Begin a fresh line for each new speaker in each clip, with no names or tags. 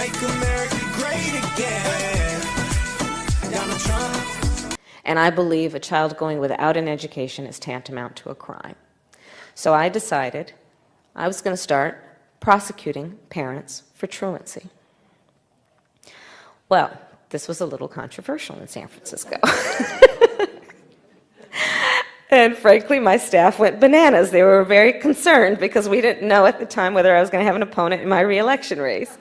make America great again. Donald Trump.
And I believe a child going without an education is tantamount to a crime. So I decided I was going to start prosecuting parents for truancy. Well, this was a little controversial in San Francisco. And frankly, my staff went bananas. They were very concerned because we didn't know at the time whether I was going to have an opponent in my re-election race.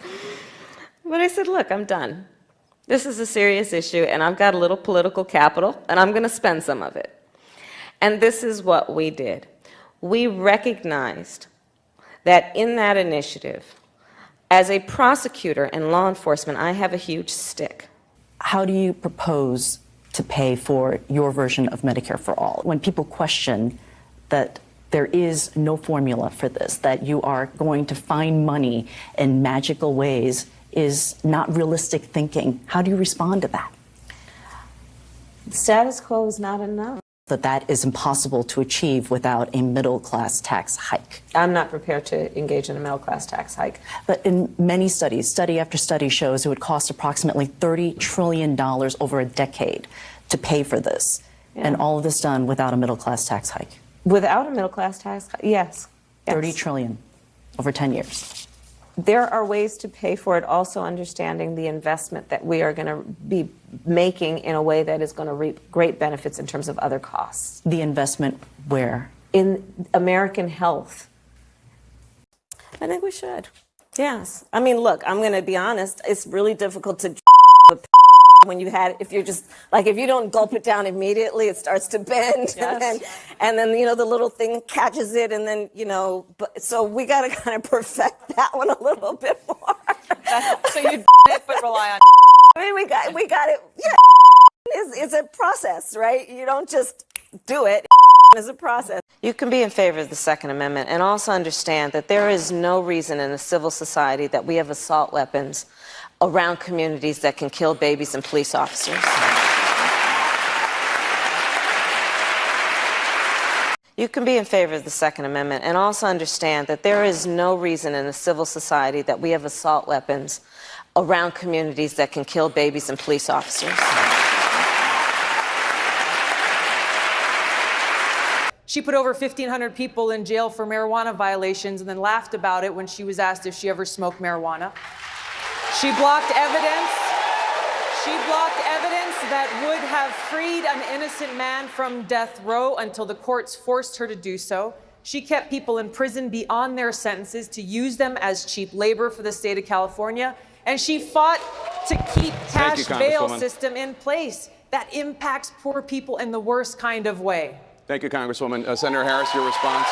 But I said, look, I'm done. This is a serious issue, and I've got a little political capital, and I'm going to spend some of it. And this is what we did. We recognized that in that initiative, as a prosecutor and law enforcement, I have a huge stick.
How do you propose to pay for your version of Medicare for All? When people question that there is no formula for this, that you are going to find money in magical ways, is not realistic thinking. How do you respond to that?
The status quo is not enough.
That is impossible to achieve without a middle-class tax hike.
I'm not prepared to engage in a middle-class tax hike.
But in many studies, study after study shows it would cost approximately $30 trillion over a decade to pay for this. Yeah. And all of this done without a middle-class tax hike.
Without a middle-class tax hike, yes.
30 trillion over 10 years.
There are ways to pay for it, also understanding the investment that we are going to be making in a way that is going to reap great benefits in terms of other costs.
The investment where?
In American health. I think we should. Yes. I mean, look, I'm going to be honest. It's really difficult to when you had, if you're just, like, if you don't gulp it down immediately, it starts to bend. Yes. And then, you know, the little thing catches it, and then, you know, so we got to kind of perfect that one a little bit more.
So you but rely on.
I mean, we got it. Yeah. It's a process, right? You don't just do it. It's a process. You can be in favor of the Second Amendment and also understand that there is no reason in a civil society that we have assault weapons around communities that can kill babies and police officers. You can be in favor of the Second Amendment and also understand that there is no reason in a civil society that we have assault weapons around communities that can kill babies and police officers.
She put over 1,500 people in jail for marijuana violations and then laughed about it when she was asked if she ever smoked marijuana. She blocked evidence. She blocked evidence that would have freed an innocent man from death row until the courts forced her to do so. She kept people in prison beyond their sentences to use them as cheap labor for the state of California. And she fought to keep cash bail system in place. That impacts poor people in the worst kind of way.
Thank you, Congresswoman. Senator Harris, your response.